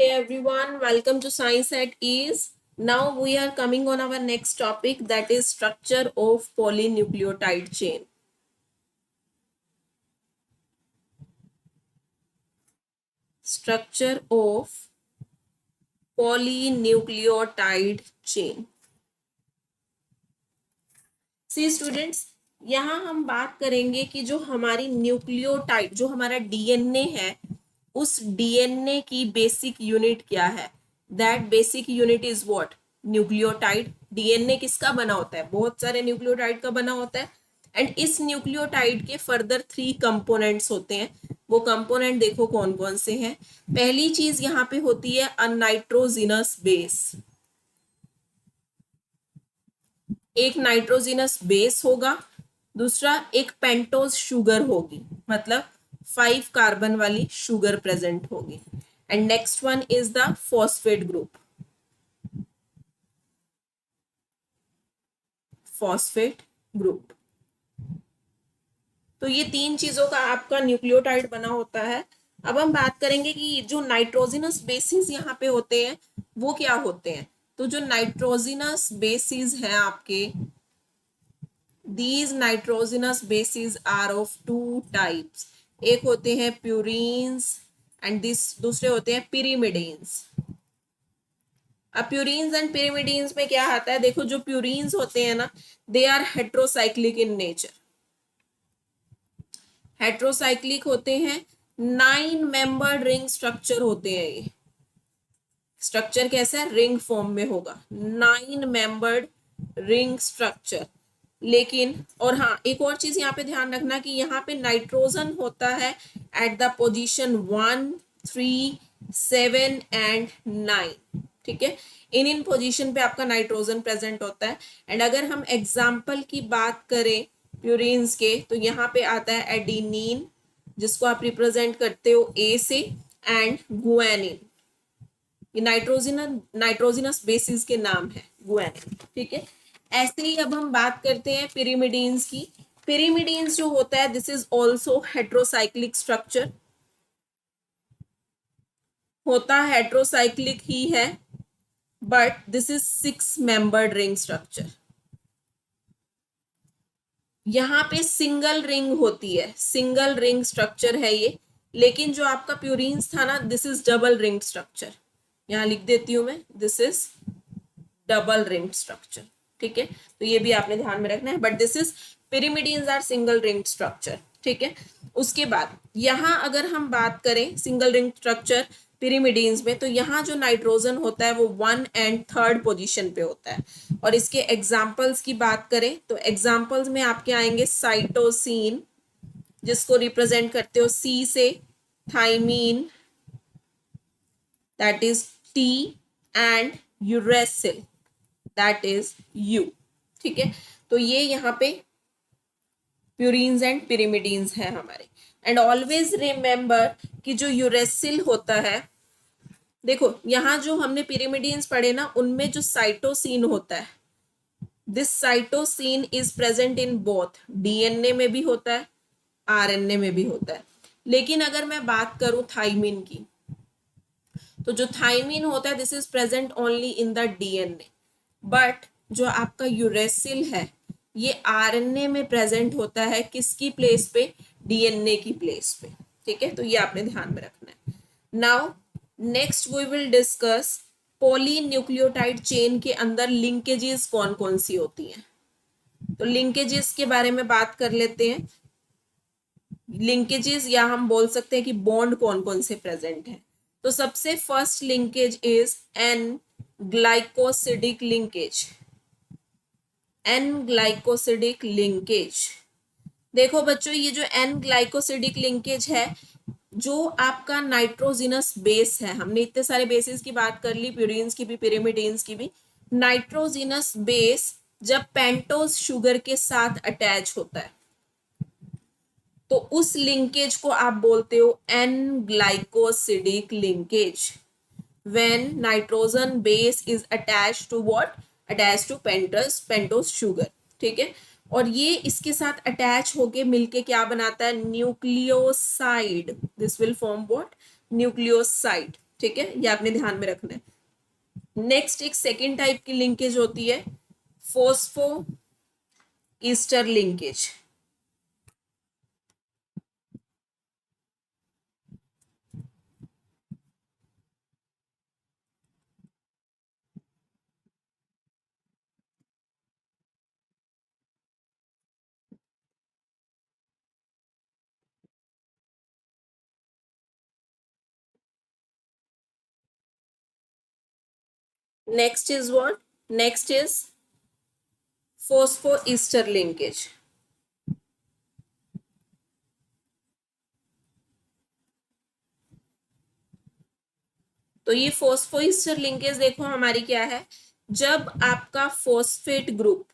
Hey everyone, welcome to Science at Ease. Now we are coming on our next topic, that is structure of polynucleotide chain. Structure of polynucleotide chain. See students, यहाँ हम बात करेंगे कि जो हमारी nucleotide, जो हमारा DNA है, उस डीएनए की बेसिक यूनिट क्या है. That basic unit is what? Nucleotide. DNA किसका बना होता है? बहुत सारे न्यूक्लियोटाइड का बना होता है. एंड इस न्यूक्लियोटाइड के फर्दर 3 कंपोनेंट्स होते हैं. वो कंपोनेंट देखो कौन कौन से हैं. पहली चीज यहाँ पे होती है अ नाइट्रोजिनस बेस. एक नाइट्रोजिनस बेस होगा, दूसरा एक पेंटोज शुगर होगी, मतलब 5 कार्बन वाली शुगर प्रेजेंट होगी. And next one is the phosphate group. Phosphate group. तो ये 3 चीजों का आपका न्यूक्लियोटाइड बना होता है. अब हम बात करेंगे कि जो नाइट्रोजिनस बेसिस यहाँ पे होते हैं वो क्या होते हैं. तो जो नाइट्रोजिनस बेसिस हैं आपके, these nitrogenous bases are of two types. एक होते हैं प्यूरीन्स एंड दिस दूसरे होते हैं पिरीमिडीन्स. अब प्यूरीन्स एंड पिरीमिडीन्स में क्या आता है, देखो जो प्यूरीन्स होते हैं ना, they are heterocyclic in nature. Heterocyclic होते हैं. 9 मेंबर्ड रिंग स्ट्रक्चर होते हैं ये. स्ट्रक्चर कैसा है? रिंग फॉर्म में होगा. 9 मेंबर्ड रिंग स्ट्रक्चर. लेकिन और हाँ, एक और चीज यहाँ पे ध्यान रखना कि यहाँ पे नाइट्रोजन होता है एट द पोजीशन 1, 3, 7 एंड 9. ठीक है, इन पोजीशन पे आपका नाइट्रोजन प्रेजेंट होता है. एंड अगर हम एग्जाम्पल की बात करें प्यूरिन्स के, तो यहाँ पे आता है एडिनिन, जिसको आप रिप्रेजेंट करते हो ए से, एंड गुआनिन. ये नाइट्रोजिनस बेसिस के नाम है, गुआनिन. ठीक है, ऐसे ही अब हम बात करते हैं पिरीमिडीन्स की. पिरीमिडीन्स जो होता है, this is also heterocyclic structure. होता हेट्रोसाइक्लिक ही है, but this is 6 membered ring structure. यहाँ पे सिंगल रिंग होती है, सिंगल रिंग स्ट्रक्चर है ये. लेकिन जो आपका प्यूरिन्स था ना, this is double ring structure. यहाँ लिख देती हूं मैं, this is double ring structure. ठीक है, तो ये भी आपने ध्यान में रखना है. But this is pyrimidines are single ring structure. ठीक है, उसके बाद यहाँ अगर हम बात करें सिंगल रिंग स्ट्रक्चर पिरीमिडीन्स में, तो यहाँ जो नाइट्रोजन होता है वो 1 एंड 3rd पोजीशन पे होता है. और इसके एग्जाम्पल्स की बात करें तो एग्जाम्पल्स में आपके आएंगे साइटोसिन, जिसको रिप्रेजेंट करते हो सी से, thymine, that is T, and uracil, that is U. ठीक है, तो ये यहाँ पे प्यूरीन्स एंड पिरीमिडीन्स है हमारे. एंड ऑलवेज रिमेंबर कि जो यूरेसिल होता है, देखो यहाँ जो हमने पिरीमिडीन्स पढ़े ना, उनमें जो साइटोसिन होता है, this cytosine is present in both, DNA में भी होता है, आरएनए में भी होता है. लेकिन अगर मैं बात करूं थाइमिन की, तो जो थाइमिन होता है, this is present only in the DNA. But जो आपका यूरेसिल है, ये आरएनए में प्रेजेंट होता है. किसकी प्लेस पे? डीएनए की प्लेस पे. ठीक है, तो ये आपने ध्यान में रखना है. Now next we will discuss polynucleotide chain के अंदर लिंकेजेस कौन कौन सी होती हैं. तो लिंकेजेस के बारे में बात कर लेते हैं. लिंकेजेस या हम बोल सकते हैं कि बॉन्ड कौन कौन से प्रेजेंट है. तो सबसे first linkage is N glycosidic linkage. N glycosidic linkage. देखो बच्चों, ये जो एन ग्लाइकोसिडिक लिंकेज है, जो आपका नाइट्रोजिनस बेस है, हमने इतने सारे बेसिस की बात कर ली, प्यूरिन्स की भी, पिरीमिडीन्स की भी. नाइट्रोजिनस बेस जब पेंटोज शुगर के साथ अटैच होता है, तो उस लिंकेज को आप बोलते हो N glycosidic linkage. when nitrogen base is attached to what? Attached to pentose sugar. ठीक है, और ये इसके साथ अटैच होके मिलके क्या बनाता है? Nucleoside. This will form what? Nucleoside. ठीक है, ये आपने ध्यान में रखना है। नेक्स्ट एक सेकेंड टाइप की लिंकेज होती है phospho Easter linkage. Next is what, next is phospho Easter linkage. तो ये फोस्फोइस्टर लिंकेज देखो हमारी क्या है, जब आपका फोस्फेट ग्रुप,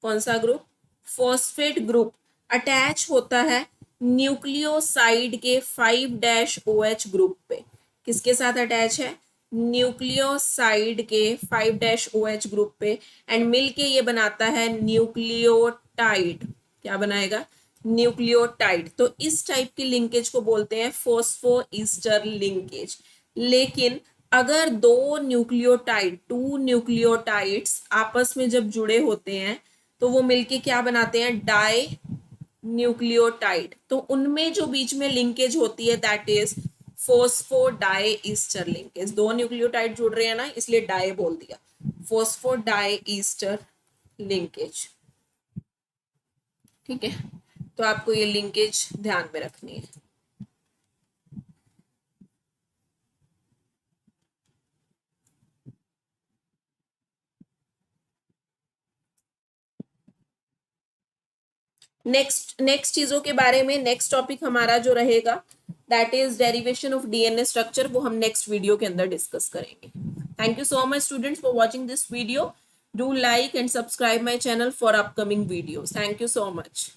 कौन सा ग्रुप, फोस्फेट ग्रुप अटैच होता है न्यूक्लियोसाइड के 5-OH ग्रुप पे। किसके साथ अटैच है, न्यूक्लियोसाइड के 5-OH ग्रुप पे, एंड मिलके ये बनाता है न्यूक्लियोटाइड। क्या बनाएगा, न्यूक्लियोटाइड। तो इस टाइप की लिंकेज को बोलते हैं फोस्फो ईस्टर लिंकेज। लेकिन अगर टू न्यूक्लियोटाइड्स आपस में जब जुड़े होते हैं तो वो मिलके क्या बनाते हैं, डाई न्यूक्लियोटाइड। तो उनमें जो बीच में लिंकेज होती है दैट इज फोस्फोडाई ईस्टर लिंकेज। दो न्यूक्लियोटाइड जुड़ रहे हैं ना, इसलिए डाई बोल दिया, फोस्फोडाई ईस्टर लिंकेज। ठीक है, तो आपको ये लिंकेज ध्यान में रखनी है। नेक्स्ट चीजों के बारे में नेक्स्ट टॉपिक हमारा जो रहेगा that is derivation of DNA structure, वो हम नेक्स्ट वीडियो के अंदर डिस्कस करेंगे। Thank you so much students for watching this video. Do like and subscribe my channel for upcoming videos. Thank you so much.